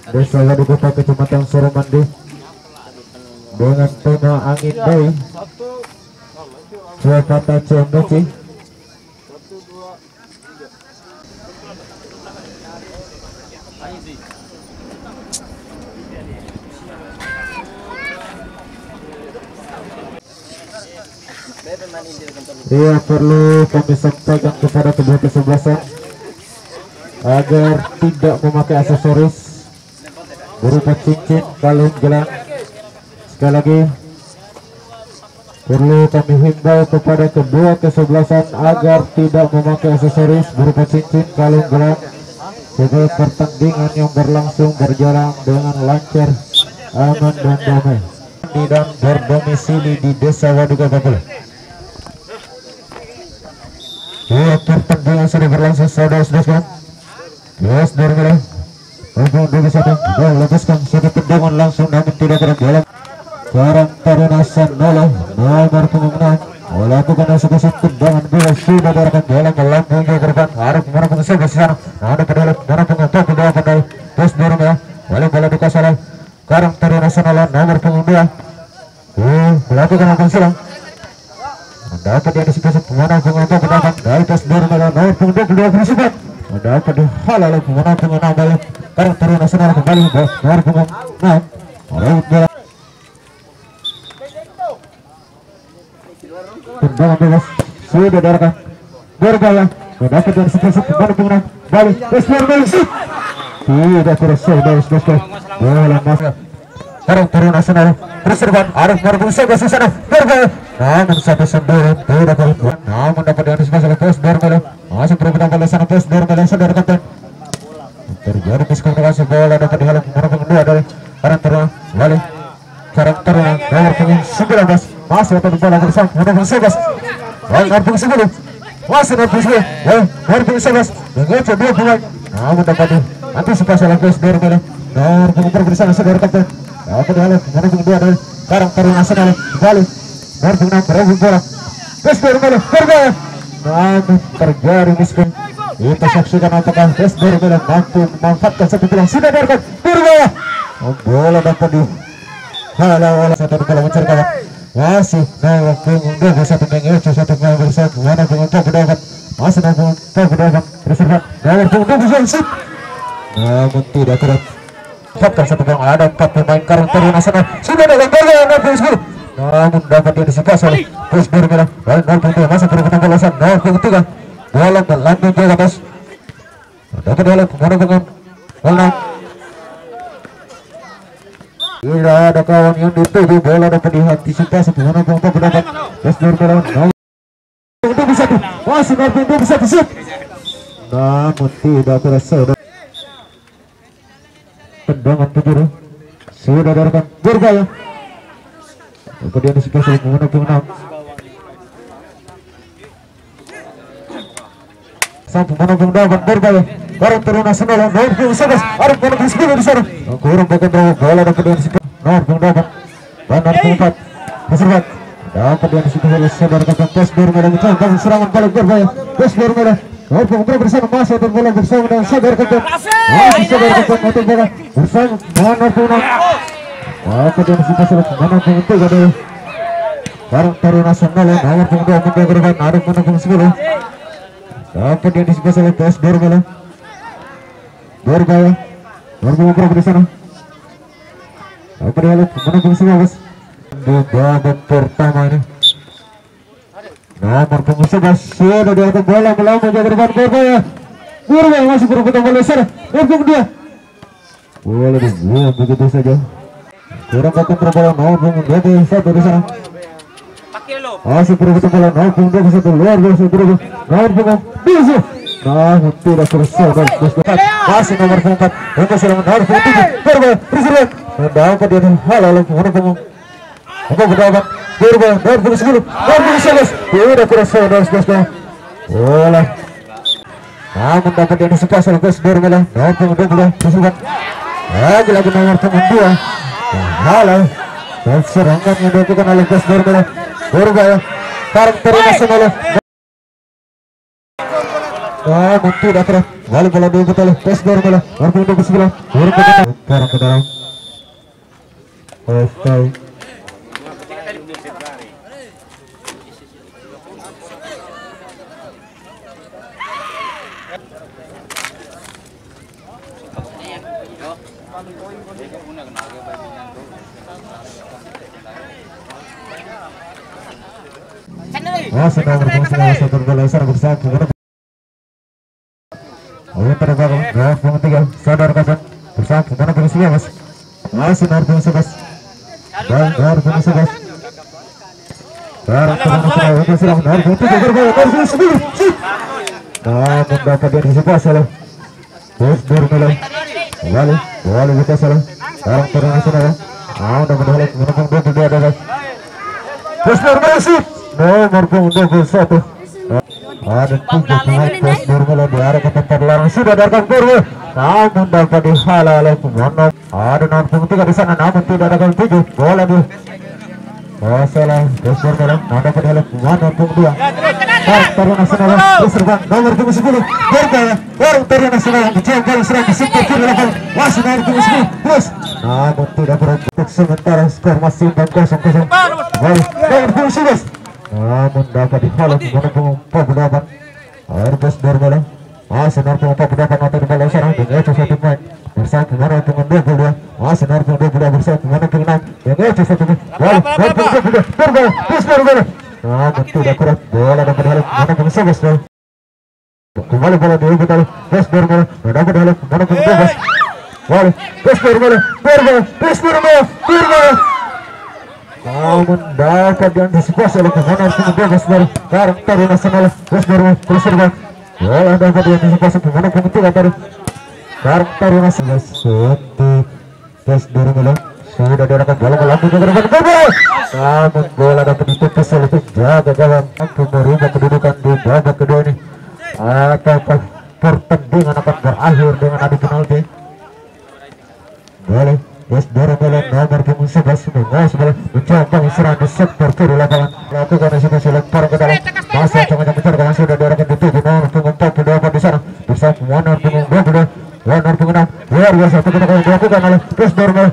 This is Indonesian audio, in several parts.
Desa Wadukota Kecamatan Suramandi dengan tema Angin Bay Jakarta Ciandoci. Ia perlu kami sampaikan kepada kedua kesebelasan agar tidak memakai aksesoris berupa cincin, kalung, gelang. Sekali lagi perlu kami himbau kepada kedua kesebelasan agar tidak memakai aksesoris berupa cincin, kalung, gelang, supaya pertandingan yang berlangsung berjalan dengan lancar, aman dan damai. Dan berdomisili di Desa Wadukota Papua. Pertandingan sudah berlangsung, saudara-saudara. Yes, dari mulai. Untuk 21, lepaskan sudah tendangan langsung namun tidak kena dalam. Sekarang Taruna Sandola nomor pengumuman melakukan eksekusi tendangan bola sudah diarahkan dalam melambung ke depan. Harus menampung sebelah sana. Ada pedal menampung untuk kedua pedal. Terus dorong ya. Wali bola di kasaran. Sekarang Taruna Sandola nomor pengumuman melakukan akun silang. Dapat diantisipasi pemain untuk pendapat dari tes dorong nomor pengumuman kedua bersifat. Dapat dihalau pemain balik. Sekarang Taruna Sandola kembali nomor pengumuman. Bola tendangan bebas sudah diarahkan bergaya mendapat dari situasi kembali penggunaan balik tidak terasa dari sebelah bola masuk. Sekarang Taruna Sandola berserban Arif merebut sebelah sana bergaya namun satu sendiri tidak keluar namun dapat diantisipasi oleh Pes Bermela masih perebutan bola sana. Pes Bermela saudara kapten terjadi miskomunikasi bola dapat dihalau merebut kedua dari sekarang Taruna balik. Sekarang Taruna nomor punggung 19 masih dapat bola bersama nomor 11 nomor punggung 10 masih nomor punggung 10 nomor punggung 11 mengejar dua pemain namun dapat diantisipasi oleh Pes Bermela nomor punggung bersama saudara kapten dapat dihalau nomor punggung 2 dari sekarang Taruna Sandola kembali nomor punggung 6 berebut bola Pes Bermela bergaya namun terjadi miskin. Kita saksikan apakah Pes Bermela mampu memanfaatkan satu peluang sudah diarahkan bergaya bola dapat di halau oleh satu bola mencari kawan masih nomor punggung 21 mengejar satu pemain bersama nomor punggung 28 masih nomor punggung 28 berserbat nomor punggung 27 namun tidak kuat faktor satu peluang ada 4 pemain karang Taruna Sandola sudah dalam bola nomor punggung 10 namun dapat diantisipasi oleh Pes Bermela nomor punggung 2 masih perebutan bola nomor punggung 3 bola berlanjut ke atas dapat dihalau nomor punggung 6. Tidak ada kawan yang dituju bola dapat diantisipasi pemain untuk berdapat Pes Bermela nomor 21 masih nomor 21 shoot namun tidak terasa. Tendangan penjuru sudah diarahkan bergaya dapat diantisipasi pemain untuk 6 sampai pemain untuk dapat bergaya. Sekarang Taruna Sandola nomor 11 Arif nomor 10 di sana kurang bagian bola dapat diantisipasi nomor 8 dan nomor 4 berserbat dapat diantisipasi oleh saudara kapten Pes Bermela mencoba serangan balik bergaya. Pes Bermela nomor punggung bersama masih ada bola bersama dengan saudara kapten masih saudara kapten untuk bola bersama nomor punggung 6 dapat diantisipasi oleh nomor punggung 3 dari sekarang Taruna Sandola nomor punggung 2 menjaga Arif nomor punggung 10 dapat diantisipasi oleh Pes Bermela bergaya nomor di sana dapat dihalau nomor punggung 19 di babak pertama ini nomor punggung 11 sudah diatur bola melambung jaga depan bergaya masih berebutan bola sana nomor punggung 2 bola dibuang begitu saja kurang kontrol bola nomor punggung 21 di sana masih berebutan bola nomor punggung 21 luar biasa berubah nomor punggung 20 namun tidak selesai masih nomor 4 untuk serangan nomor 7 bergaya berserbat dapat dihalau oleh nomor punggung untuk berdapat bergaya nomor punggung 10 nomor punggung 11 tidak selesai dari bola namun dapat diantisipasi oleh Pes Bermela nomor punggung 22 berserbat lagi nomor punggung 2 halau dan serangan yang dilakukan oleh Pes Bermela bergaya sekarang Taruna Sandola namun tidak kena. Kembali bola diikuti oleh Pes Dormela. Nomor punggung 9 orang ke dalam. Offside. Masih nomor punggung 9 satu bola sana bersatu. Terbang nomor punggung 3 Sadar Kasan bersatu nomor punggung 11. Masih nomor punggung 11 dan nomor punggung 11. Sekarang nomor punggung 3 nomor punggung 10. Namun dapat diantisipasi oleh Pes Dormela. Kembali kita salah. Sekarang turun nasional. Dapat balik nomor punggung 22 adalah Pes Dormela sih. Nomor punggung 21. Ada 3 pemain Pes Dormela di arah ke tempat larang sudah datang Purwo, namun dapat dihalau oleh pemain. Ada nomor punggung 3 di sana, namun tidak ada 7. Bola di masalah Pes Dormela, namun dapat dihalau pemain nomor punggung 2. Tarung nasional diserang nomor punggung 10. Baru tarung nasional dicoba serang di sebelah kiri lapangan. Masih nomor punggung 10 terus, namun tidak beruntung. Sementara skor masih 0-0. Baru nomor punggung 11. Namun dapat dihalau nomor punggung 48. Pes Dormela masih nomor punggung 48 atau di bola sana dengan satu main bersama nomor punggung 22. Masih nomor punggung 22 bersama nomor punggung 6 dengan satu main. Nomor punggung 22 Dormela Pes Dormela. Namun tidak kuat, bola dapat dihalau nomor punggung 11. Kembali bola diikuti oleh Pes Dormela, dapat dihalau nomor punggung 12. Kembali Pes Dormela. Namun dapat diantisipasi oleh pemain punggung 12 dari Tarung Nasional Pes Dormela terserang. Bola dapat diantisipasi pemain punggung 3 dari Tarung Nasional. Pes Dormela sudah diarahkan bola melambung ke depan gol. Namun bola dapat ditepis oleh penjaga gawang. Mampu merubah kedudukan di babak kedua ini. Apakah pertandingan akan berakhir dengan adu penalti? Boleh Pes Dormela nomor punggung 11 mencoba serang di sektor kiri lapangan, lakukan eksekusi lemparan ke dalam. Masih ancang-ancang mencari sudah diarahkan di tujuh nomor punggung 48 di sana bersama nomor punggung 22. Nomor punggung 6 luar biasa ketika dilakukan oleh Pes Dormela.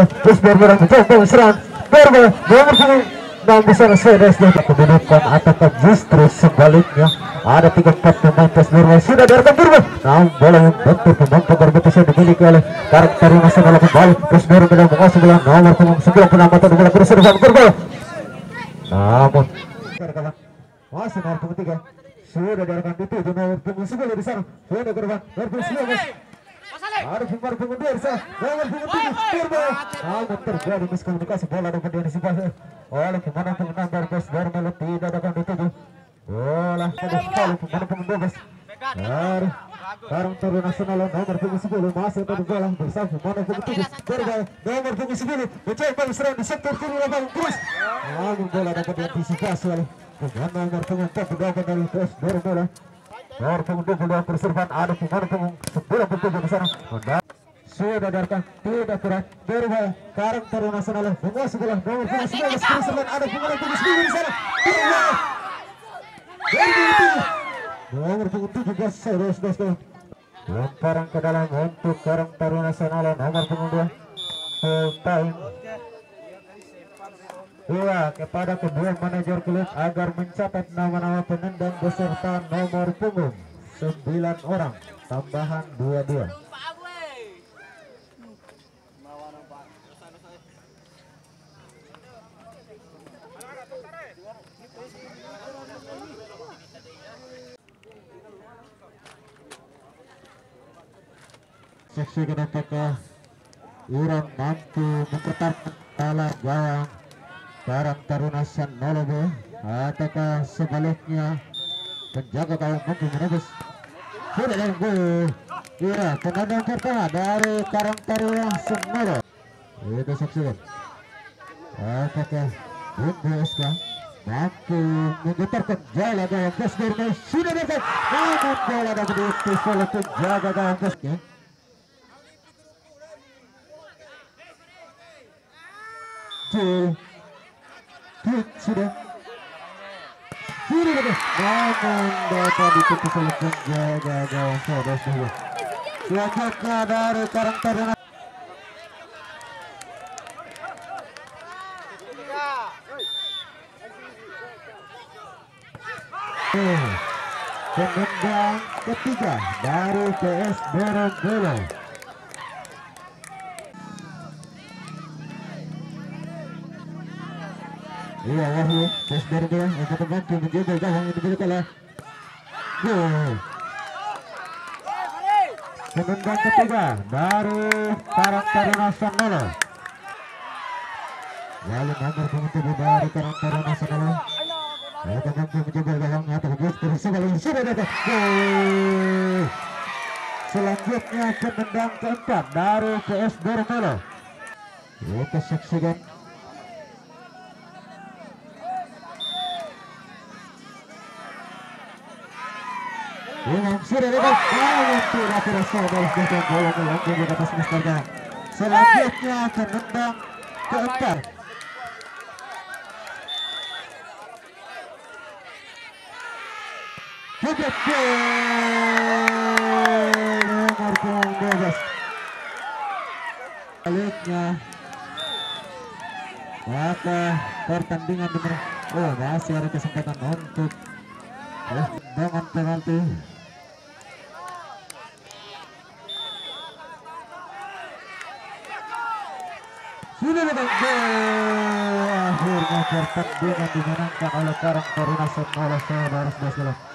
Pes Dormela mencoba serang nomor punggung 6 di sana sudah kedudukan atau justru sebaliknya. Ada 3-4 pemain Pes Dormela sudah diarahkan Purwo. Namun bola yang bentuk pemain berbeda yang dimiliki oleh Tarung Nasional kembali. Pes Dormela menguasai bola nomor punggung 96 atau bola kerusuhan Purwo. Namun masih nomor punggung 3 sudah diarahkan di 7 nomor punggung 10 di sana. Sudah gerbang nomor punggung 19. Ada nomor punggung 2 di sana. Nomor punggung 7 Purwo. Namun terjadi miskomunikasi, bola dapat diantisipasi oleh pemain punggung 6 dari Pes Dormela, tidak akan dituju. Bola pemain punggung 12 dari Tarung Nasional nomor punggung 10 masih ada bola bersama pemain punggung 7 berbal nomor punggung 10 mencoba serang di sektor kiri lapangan terus. Namun bola dapat diantisipasi oleh pemain nomor punggung 48 dari Pes Dormela. Nomor punggung 22 perserban ada pemain punggung 97 di sana. Sudah datang tidak kuat berbal Tarung Nasional menguasai bola nomor punggung 19 perserban ada pemain punggung 10 di sana. Nomor punggung 17 serius lemparan ke dalam untuk Tarung Nasional nomor punggung 2 full time. Kepada kedua manajer klub agar mencatat nama-nama penendang beserta nomor punggung 9 orang tambahan 22. Saksikan apakah Iran mampu mempertahankan tala gawang Tarung Nasional ataukah sebaliknya penjaga gawang mampu menebus. Sudah dalam gol. Tendangan pertama dari Tarung Nasional. Itu saksikan apakah Bumbu SK mampu menggetarkan jala gawang Pes Dormela. Sudah dekat, namun bola dapat ditepis oleh penjaga gawang Pes. Sudah Sudah dapat. Namun dapat ditutup oleh penjaga gawang saudara. Selanjutnya dari Karang Taruna. Penendang ketiga dari PS Borobudur. Iya Wahyu, PS Borobudur untuk membantu menjaga gawang yang diberikan oleh gol. Penendang ketiga dari Karang Taruna Sanolo. Lalu nomor pengintip dari Karang Taruna Sanolo. Akan mampu menjaga gawangnya atau justru sebalik sudah dapat gol. Selanjutnya penendang keempat dari PS Borobudur. Kita saksikan. Sudah dapat tidak terasa balas datang bola melambung di atas Mustarga. Selanjutnya penendang keempat. Nomor punggung 12. Selanjutnya maka pertandingan masih ada kesempatan untuk dengan penalti. Sudah dapat gol. Akhirnya pertandingan dimenangkan oleh Karang Taruna Sanolo saudara.